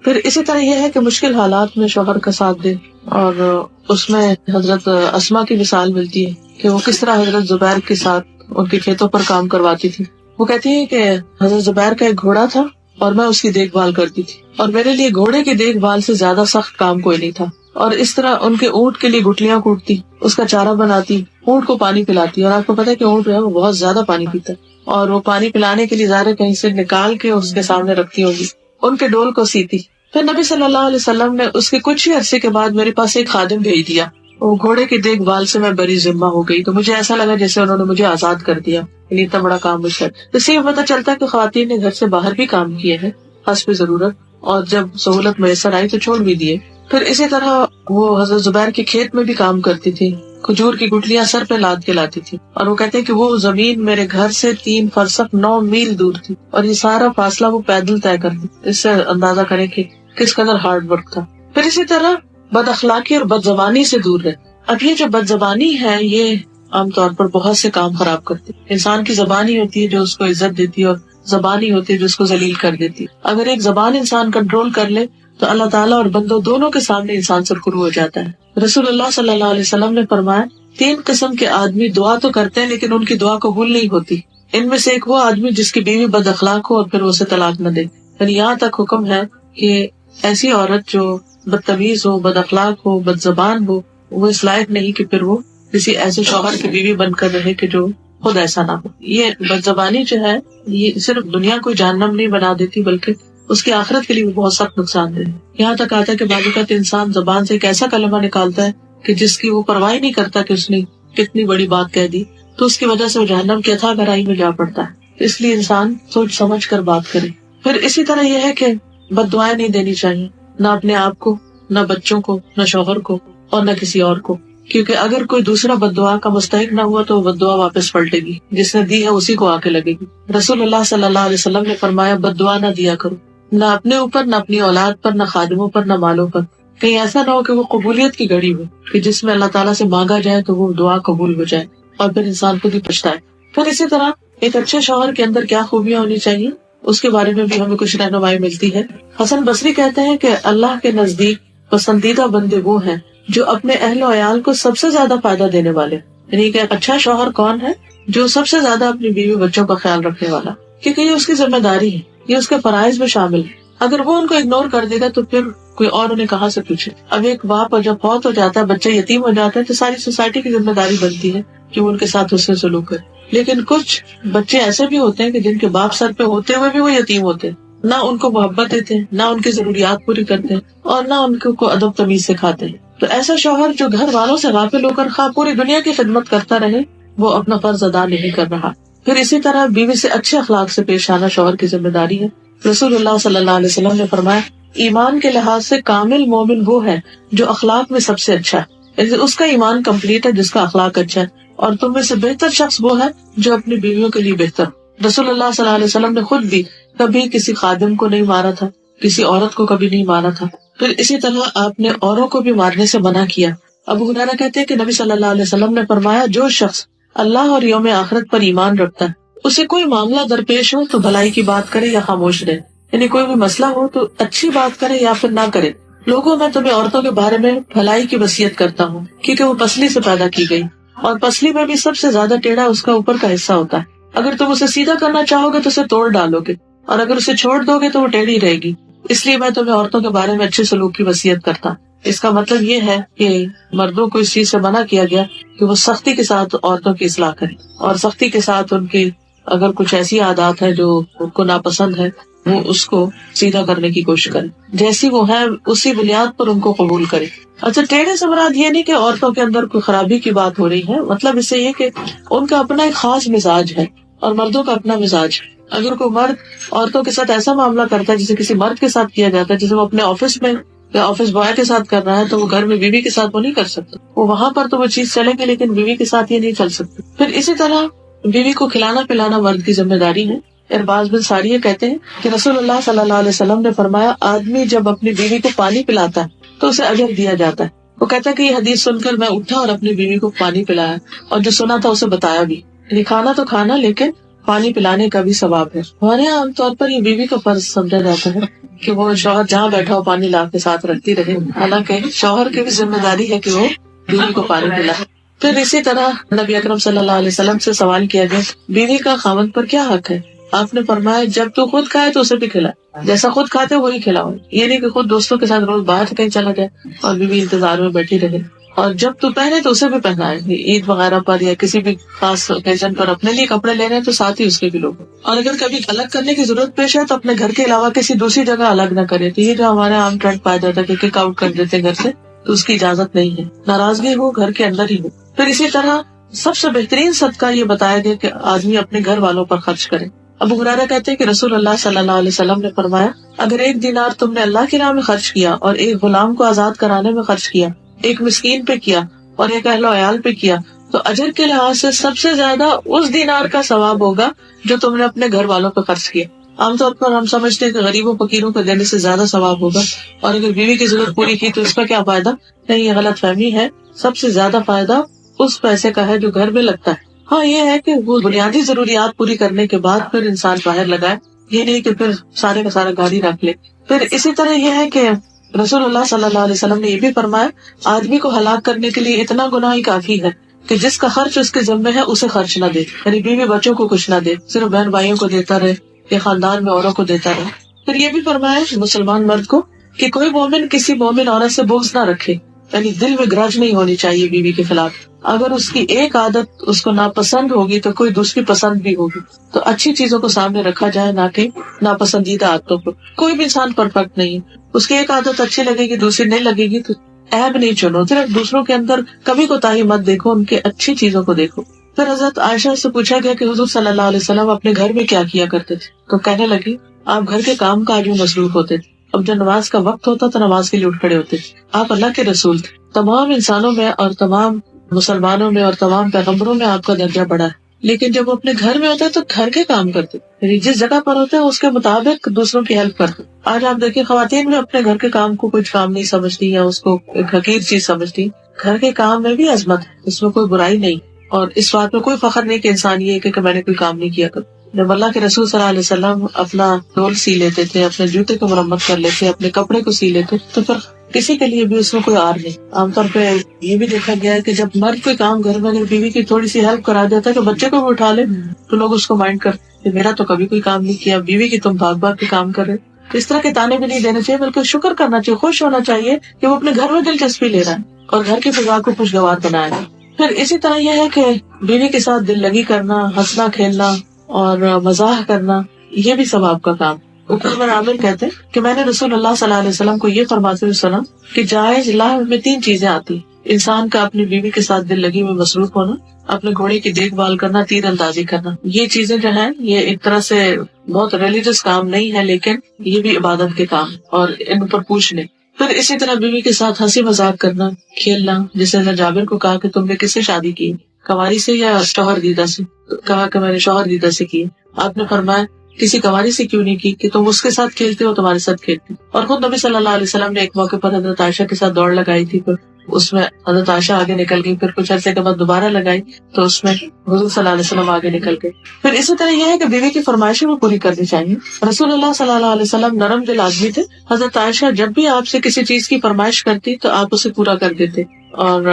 پھر اسی طرح یہ ہے کہ مشکل حالات میں شوہر کا ساتھ دے، اور اس میں حضرت اسما کی مثال ملتی ہے کہ وہ کس طرح حضرت زبیر کے ساتھ ان کے کھیتوں پر کام کرواتی تھی. وہ کہتی ہے کہ حضرت زبیر کا ایک گھوڑا تھا اور میں اس کی دیکھ بھال کرتی تھی، اور میرے لیے گھوڑے کی دیکھ بھال سے زیادہ سخت کام کوئی نہیں تھا. اور اس طرح ان کے اونٹ کے لیے گٹلیاں کوٹتی، اس کا چارہ بناتی، اونٹ کو پانی پلاتی. اور آپ کو پتا ہے کہ اونٹ جو ہے وہ بہت زیادہ پانی پیتا ہے، اور وہ پانی پلانے کے لیے ظاہر کہیں سے نکال کے اس کے سامنے رکھتی ہوگی. ان کے ڈول کو سیتی. پھر نبی صلی اللہ علیہ وسلم نے اس کے کچھ ہی عرصے کے بعد میرے پاس ایک خادم بھیج دیا. وہ گھوڑے کی دیکھ بھال سے میں بری ذمہ ہو گئی، تو مجھے ایسا لگا جیسے انہوں نے مجھے آزاد کر دیا. یعنی اتنا بڑا کام مجھ سے. اس سے پتا چلتا ہے کہ خواتین نے گھر سے باہر بھی کام کیے ہیں حسب ضرورت، اور جب سہولت میسر آئی تو چھوڑ بھی دیے. پھر اسی طرح وہ حضرت زبیر کے کھیت میں بھی کام کرتی تھی، کھجور کی گٹلیاں سر پہ لاد کے لاتی تھی. اور وہ کہتے ہیں کہ وہ زمین میرے گھر سے 3 فرسخ 9 میل دور تھی، اور یہ سارا فاصلہ وہ پیدل طے کرتی. اس سے اندازہ کریں کہ کس قدر ہارڈ ورک تھا. پھر اسی طرح بد اخلاقی اور بد زبانی سے دور رہے. اب یہ جو بد زبانی ہے یہ عام طور پر بہت سے کام خراب کرتی. انسان کی زبان ہی ہوتی ہے جو اس کو عزت دیتی ہے، اور زبان ہی ہوتی ہے جو اس کو ذلیل کر دیتی. اگر ایک زبان انسان کنٹرول کر لے تو اللہ تعالیٰ اور بندوں دونوں کے سامنے انسان سرخرو ہو جاتا ہے. رسول اللہ صلی اللہ علیہ وسلم نے فرمایا 3 قسم کے آدمی دعا تو کرتے ہیں لیکن ان کی دعا قبول نہیں ہوتی. ان میں سے ایک وہ آدمی جس کی بیوی بد اخلاق ہو اور پھر اسے طلاق نہ دے. یعنی یہاں تک حکم ہے کہ ایسی عورت جو بدتمیز ہو، بد اخلاق ہو، بد زبان ہو، وہ اس لائق نہیں کہ پھر وہ کسی ایسے شوہر کی بیوی بن کر رہے کہ جو خود ایسا نہ ہو. یہ بد زبانی جو ہے یہ صرف دنیا کو جہنم نہیں بنا دیتی بلکہ اس کی آخرت کے لیے بھی بہت سخت نقصان دہ ہے. یہاں تک آتا ہے کہ بعض اوقات انسان زبان سے ایک ایسا کلمہ نکالتا ہے کہ جس کی وہ پرواہ نہیں کرتا کہ اس نے کتنی بڑی بات کہہ دی، تو اس کی وجہ سے وہ جہنم کی اتھاہ گہرائی میں جا پڑتا ہے. اس لیے انسان سوچ سمجھ کر بات کرے. پھر اسی طرح یہ ہے کہ بد دعائیں نہیں دینی چاہیے، نہ اپنے آپ کو، نہ بچوں کو، نہ شوہر کو، اور نہ کسی اور کو. کیونکہ اگر کوئی دوسرا بد دعا کا مستحق نہ ہوا تو وہ بد دعا واپس پلٹے گی، جس نے دی ہے اسی کو آ کے لگے گی. رسول اللہ صلی اللہ علیہ وسلم نے فرمایا بد دعا نہ دیا کرو، نہ اپنے اوپر، نہ اپنی اولاد پر، نہ خادموں پر، نہ مالوں پر. کہیں ایسا نہ ہو کہ وہ قبولیت کی گھڑی ہو کہ جس میں اللہ تعالیٰ سے مانگا جائے تو وہ دعا قبول ہو جائے اور پھر انسان خود ہی پچھتائے. پھر اسی طرح ایک اچھے شوہر کے اندر کیا خوبیاں ہونی چاہیے اس کے بارے میں بھی ہمیں کچھ رہنمائی ملتی ہے. حسن بصری کہتے ہیں کہ اللہ کے نزدیک پسندیدہ بندے وہ ہیں جو اپنے اہل و عیال کو سب سے زیادہ فائدہ دینے والے. یعنی کہ اچھا شوہر کون ہے؟ جو سب سے زیادہ اپنی بیوی بچوں کا خیال رکھنے والا، کیونکہ یہ اس کی ذمہ داری ہے، یہ اس کے فرائض میں شامل ہے. اگر وہ ان کو اگنور کر دے گا تو پھر کوئی اور انہیں کہاں سے پوچھے. اب ایک باپ جب فوت ہو جاتا ہے، بچے یتیم ہو جاتے ہیں، تو ساری سوسائٹی کی ذمہ داری بنتی ہے کہ وہ ان کے ساتھ حسن سلوک کرے. لیکن کچھ بچے ایسے بھی ہوتے ہیں کہ جن کے باپ سر پہ ہوتے ہوئے بھی وہ یتیم ہوتے ہیں، نہ ان کو محبت دیتے ہیں، نہ ان کی ضروریات پوری کرتے ہیں، اور نہ ان کو ادب تمیز سکھاتے ہیں. تو ایسا شوہر جو گھر والوں سے غافل ہو کر خواہ پوری دنیا کی خدمت کرتا رہے، وہ اپنا فرض ادا نہیں کر رہا. پھر اسی طرح بیوی سے اچھے اخلاق سے پیش آنا شوہر کی ذمہ داری ہے. رسول اللہ صلی اللہ علیہ وسلم نے فرمایا ایمان کے لحاظ سے کامل مومن وہ ہے جو اخلاق میں سب سے اچھا ہے. اس کا ایمان کمپلیٹ ہے جس کا اخلاق اچھا ہے. اور تم میں سے بہتر شخص وہ ہے جو اپنی بیویوں کے لیے بہتر. رسول اللہ صلی اللہ علیہ وسلم نے خود بھی کبھی کسی خادم کو نہیں مارا تھا، کسی عورت کو کبھی نہیں مارا تھا. پھر اسی طرح آپ نے اوروں کو بھی مارنے سے منع کیا. ابو ہریرہ کہتے ہیں کہ نبی صلی اللہ علیہ وسلم نے فرمایا جو شخص اللہ اور یوم آخرت پر ایمان رکھتا ہے اسے کوئی معاملہ درپیش ہو تو بھلائی کی بات کرے یا خاموش رہے. یعنی کوئی بھی مسئلہ ہو تو اچھی بات کرے یا پھر نہ کرے. لوگوں میں تمہیں عورتوں کے بارے میں بھلائی کی وصیت کرتا ہوں کیونکہ وہ پسلی سے پیدا کی گئی، اور پسلی میں بھی سب سے زیادہ ٹیڑھا اس کا اوپر کا حصہ ہوتا ہے. اگر تم اسے سیدھا کرنا چاہو گے تو اسے توڑ ڈالو گے، اور اگر اسے چھوڑ دو گے تو وہ ٹیڑھی رہے گی. اس لیے میں تمہیں عورتوں کے بارے میں اچھے سلوک کی وصیت کرتا ہوں. اس کا مطلب یہ ہے کہ مردوں کو اس چیز سے منع کیا گیا کہ وہ سختی کے ساتھ عورتوں کی اصلاح کریں، اور سختی کے ساتھ ان کی اگر کچھ ایسی عادات ہے جو ان کو ناپسند ہے وہ اس کو سیدھا کرنے کی کوشش کریں، جیسی وہ ہے اسی بنیاد پر ان کو قبول کرے. اچھا، ٹیڑھے سے مراد یہ نہیں کہ عورتوں کے اندر کوئی خرابی کی بات ہو رہی ہے، مطلب اس سے یہ کہ ان کا اپنا ایک خاص مزاج ہے اور مردوں کا اپنا مزاج ہے. اگر کوئی مرد عورتوں کے ساتھ ایسا معاملہ کرتا ہے جسے کسی مرد کے ساتھ کیا جاتا ہے، جسے وہ اپنے آفس میں یا آفس بوائے کے ساتھ کر رہا ہے، تو وہ گھر میں بیوی کے ساتھ وہ نہیں کر سکتا. وہ وہاں پر تو وہ چیز چلے گی لیکن بیوی کے ساتھ یہ نہیں چل سکتی. پھر اسی طرح بیوی کو کھلانا پلانا مرد کی ذمہ داری ہے. ارباز بن ساریہ کہتے ہیں کہ رسول اللہ صلی اللہ علیہ وسلم نے فرمایا آدمی جب اپنی بیوی کو پانی پلاتا ہے تو اسے اجر دیا جاتا ہے، وہ کہتا ہے کہ یہ حدیث سن کر میں اٹھا اور اپنی بیوی کو پانی پلایا، اور جو سنا تھا اسے بتایا بھی، یعنی کھانا تو کھانا لیکن پانی پلانے کا بھی ثواب ہے۔ ہمارے یہاں عام طور پر یہ بیوی کا فرض سمجھا جاتا ہے کہ وہ شوہر جہاں بیٹھا ہو پانی لا کے ساتھ رکھتی رہے، حالانکہ شوہر کی بھی ذمہ داری ہے کہ وہ بیوی کو پانی پلائے۔ پھر اسی طرح نبی اکرم صلی اللہ علیہ وسلم سے سوال کیا گیا بیوی کا خاوند پر کیا حق ہے؟ آپ نے فرمایا جب تو خود کھائے تو اسے بھی کھلائے، جیسا خود کھاتے وہی کھلاؤ، یہ نہیں کہ خود دوستوں کے ساتھ روز باہر کہیں چلا جائے اور بیوی انتظار میں بیٹھی رہے، اور جب تو پہنے تو اسے بھی پہنائے، عید وغیرہ پر یا کسی بھی خاص اوکیزن پر اپنے لیے کپڑے لینے ہیں تو ساتھ ہی اس کے بھی لوگ، اور اگر کبھی الگ کرنے کی ضرورت پیش ہے تو اپنے گھر کے علاوہ کسی دوسری جگہ الگ نہ کرے۔ تو یہ جو ہمارے عام ٹرینڈ پایا جاتا ہے کہ کک آؤٹ کر دیتے گھر سے، تو اس کی اجازت نہیں ہے، ناراضگی ہو گھر کے اندر ہی ہو۔ پھر اسی طرح سب سے بہترین صدقہ یہ بتایا گیا کہ آدمی اپنے گھر والوں پر خرچ کرے۔ ابو ہریرہ کہتے ہیں کہ رسول اللہ صلی اللہ علیہ وسلم نے فرمایا اگر 1 دینار تم نے اللہ کی راہ میں خرچ کیا اور ایک غلام کو آزاد کرانے میں خرچ کیا، ایک مسکین پہ کیا اور ایک اہل و عیال پہ کیا، تو اجر کے لحاظ سے سب سے زیادہ اس دینار کا ثواب ہوگا جو تم نے اپنے گھر والوں پہ خرچ کیا۔ عام طور پر ہم سمجھتے ہیں کہ غریبوں فقیروں کو دینے سے زیادہ ثواب ہوگا، اور اگر بیوی کی ضرورت پوری کی تو اس کا کیا فائدہ؟ نہیں، یہ غلط فہمی ہے۔ سب سے زیادہ فائدہ اس پیسے کا ہے جو گھر میں لگتا ہے۔ ہاں یہ ہے کہ وہ بنیادی ضروریات پوری کرنے کے بعد پھر انسان باہر لگائے، یہ نہیں کہ پھر سارے کا سارا گاڑی رکھ لے۔ پھر اسی طرح یہ ہے کہ رسول اللہ صلی اللہ علیہ وسلم نے یہ بھی فرمایا آدمی کو ہلاک کرنے کے لیے اتنا گناہ ہی کافی ہے کہ جس کا خرچ اس کے ذمہ ہے اسے خرچ نہ دے، یعنی بیوی بچوں کو کچھ نہ دے، صرف بہن بھائیوں کو دیتا رہے یا خاندان میں اوروں کو دیتا رہے۔ پھر یہ بھی فرمایا مسلمان مرد کو کہ کوئی مومن کسی مومن عورت سے بغض نہ رکھے، یعنی دل میں گرج نہیں ہونی چاہیے بیوی کے خلاف۔ اگر اس کی ایک عادت اس کو ناپسند ہوگی تو کوئی دوسری پسند بھی ہوگی، تو اچھی چیزوں کو سامنے رکھا جائے نہ کہ ناپسندیدہ عادتوں کو۔ کوئی بھی انسان پرفیکٹ نہیں ہے، اس کی ایک عادت اچھی لگے گی دوسری نہیں لگے گی، تو عیب نہیں چنو، صرف دوسروں کے اندر کمی کوتاہی مت دیکھو، ان کے اچھی چیزوں کو دیکھو۔ پھر حضرت عائشہ سے پوچھا گیا کہ حضور صلی اللہ علیہ وسلم اپنے گھر میں کیا کیا کرتے تھے، تو کہنے لگی آپ گھر کے کام کاج میں مصروف ہوتے تھے، اب جب نماز کا وقت ہوتا تو نماز کے لیے اٹھ کھڑے ہوتے تھے۔ آپ اللہ کے رسول تھے، تمام انسانوں میں اور تمام مسلمانوں میں اور تمام پیغمبروں میں آپ کا درجہ بڑا ہے، لیکن جب وہ اپنے گھر میں ہوتا ہے تو گھر کے کام کرتے، یعنی جس جگہ پر ہوتے ہیں اس کے مطابق دوسروں کی ہیلپ کرتے۔ آج آپ دیکھیں خواتین بھی اپنے گھر کے کام کو کچھ کام نہیں سمجھتی یا اس کو ایک حقیر چیز سمجھتی۔ گھر کے کام میں بھی عظمت ہے، اس میں کوئی برائی نہیں، اور اس بات میں کوئی فخر نہیں کہ انسان یہ کہ میں نے کوئی کام نہیں کیا کرتا۔ جب اللہ کے رسول صلی اللہ علیہ وسلم اپنا ڈول سی لیتے تھے، اپنے جوتے کو مرمت کر لیتے، اپنے کپڑے کو سی لیتے، تو پھر کسی کے لیے بھی اس میں کوئی آر نہیں۔ عام طور پہ یہ بھی دیکھا گیا ہے کہ جب مرد کوئی کام گھر میں اگر بیوی کی تھوڑی سی ہیلپ کرا دیتا ہے تو بچے کو بھی اٹھا لے تو لوگ اس کو مائنڈ کرتے، میرا تو کبھی کوئی کام نہیں کیا، بیوی کی تم بھاگ بھاگ کے کام کر رہے۔ اس طرح کے تانے بھی نہیں دینے چاہیے، بلکہ شکر کرنا چاہیے، خوش ہونا چاہیے کہ وہ اپنے گھر میں دلچسپی لے رہا ہے اور گھر کی فضا کو خوشگوار بنایا ہے۔ پھر اسی طرح یہ ہے کہ بیوی کے ساتھ دل لگی کرنا، ہنسنا کھیلنا اور مزاح کرنا، یہ بھی ثواب کا کام۔ عقبہ عامر کہتے کہ میں نے رسول اللہ صلی اللہ علیہ وسلم کو یہ فرماتے ہوئے سنا کہ جائز لاہ میں 3 چیزیں آتی، انسان کا اپنی بیوی کے ساتھ دل لگی میں مصروف ہونا، اپنے گھوڑے کی دیکھ بھال کرنا، تیر اندازی کرنا۔ یہ چیزیں جو ہیں یہ ایک طرح سے بہت ریلیجس کام نہیں ہے، لیکن یہ بھی عبادت کے کام اور ان پر پوچھ لیں۔ پھر اسی طرح بیوی کے ساتھ ہنسی مذاق کرنا، کھیلنا، جسے نے جابر کو کہا کہ تم نے کس سے شادی کی، کنواری سے یا شوہر دیدہ سے؟ کہا کہ میں نے شوہر دیدہ سے کی۔ آپ نے فرمایا کسی کنواری سے کیوں نہیں کی کہ تم اس کے ساتھ کھیلتے ہو تمہارے ساتھ کھیلتی۔ اور خود نبی صلی اللہ علیہ وسلم نے ایک موقع پر حضرت عائشہ کے ساتھ دوڑ لگائی تھی، پھر اس میں حضرت عائشہ آگے نکل گئی، پھر کچھ عرصے کے بعد دوبارہ لگائی تو اس میں حضور صلی اللہ علیہ وسلم آگے نکل گئے۔ پھر اسی طرح یہ ہے کہ بیوی کی فرمائشیں بھی پوری کرنی چاہیے۔ رسول اللہ صلی اللہ علیہ وسلم نرم دل آدمی تھے، حضرت عائشہ جب بھی آپ سے کسی چیز کی فرمائش کرتی تو آپ اسے پورا کر دیتے۔ اور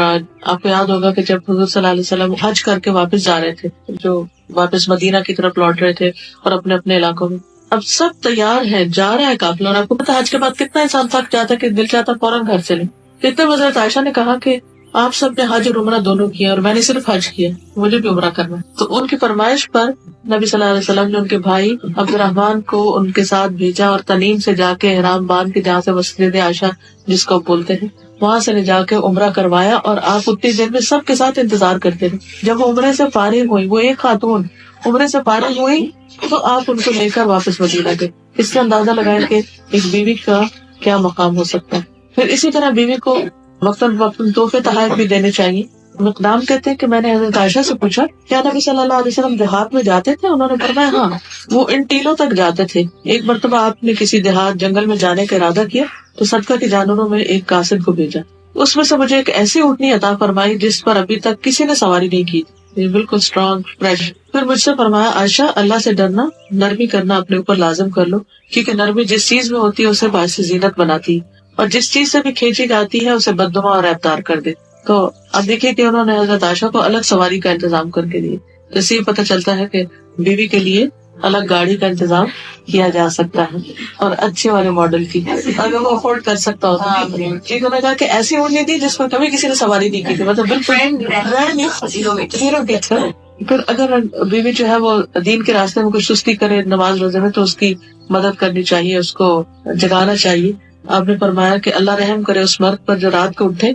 آپ کو یاد ہوگا کہ جب حضور صلی اللہ علیہ وسلم حج کر کے واپس جا رہے تھے، جو واپس مدینہ کی طرف لوٹ رہے تھے اور اپنے اپنے علاقوں میں، اب سب تیار ہے، جا رہا ہے قافلہ، اور آپ کو پتا حج کے بعد کتنا انسان تھک جاتا ہے کہ دل چاہتا فوراً گھر چلے۔ اتنے میں حضرت عائشہ نے کہا کہ آپ سب نے حج اور عمرہ دونوں کیا اور میں نے صرف حج کیا، مجھے بھی عمرہ کرنا۔ تو ان کی فرمائش پر نبی صلی اللہ علیہ وسلم نے ان کے بھائی عبد الرحمن کو ان کے ساتھ بھیجا اور تنیم سے جا کے احرام باندھ کے، جہاں سے مسجد عائشہ جس کو بولتے ہیں، وہاں سے لے جا کے عمرہ کروایا، اور آپ اتنی دیر میں سب کے ساتھ انتظار کرتے رہے۔ جب وہ عمرے سے فارغ ہوئی، وہ ایک خاتون عمرے سے فارغ ہوئی تو آپ ان کو لے کر واپس مدینہ گئے۔ اس سے اندازہ لگائیں کہ ایک بیوی کا کیا مقام ہو سکتا ہے۔ پھر اسی طرح بیوی کو وقتاً فوقتاً تحفے تحائف بھی دینے چاہیے۔ مقدام کہتے ہیں کہ میں نے حضرت عائشہ سے پوچھا کیا نبی صلی اللہ علیہ وسلم دیہات میں جاتے تھے؟ انہوں نے فرمایا ہاں، وہ ان ٹیلوں تک جاتے تھے۔ ایک مرتبہ آپ نے کسی دیہات جنگل میں جانے کا ارادہ کیا تو صدقہ کے جانوروں میں ایک قاصد کو بھیجا، اس میں سے مجھے ایک ایسی اونٹنی عطا فرمائی جس پر ابھی تک کسی نے سواری نہیں کی، یہ بالکل اسٹرانگ فریش. پھر مجھ سے فرمایا عائشہ اللہ سے ڈرنا، نرمی کرنا اپنے اوپر لازم کر لو، کیونکہ نرمی جس چیز میں ہوتی ہے اسے باعث زینت بناتی، اور جس چیز سے بھی کھینچی جاتی ہے اسے بددما اور عیبدار کر دے. تو اب دیکھیے کہ انہوں نے حضرت عائشہ کو الگ سواری کا انتظام کر کے دیے. تو اس سے یہ پتہ چلتا ہے کہ بیوی کے لیے الگ گاڑی کا انتظام کیا جا سکتا ہے، اور اچھے والے ماڈل کی، اگر وہ افورڈ کر سکتا ہو. جی انہوں نے کہا کہ ایسی اونٹنی تھی جس پر کبھی کسی نے سواری نہیں کی تھی، مطلب بالکل زیرو ٹیچر. پھر اگر بیوی جو ہے وہ دین کے راستے میں کچھ سستی کرے نماز روزے میں تو اس کی مدد کرنی چاہیے، اس کو جگانا چاہیے. آپ نے فرمایا کہ اللہ رحم کرے اس مرد پر جو رات کو اٹھے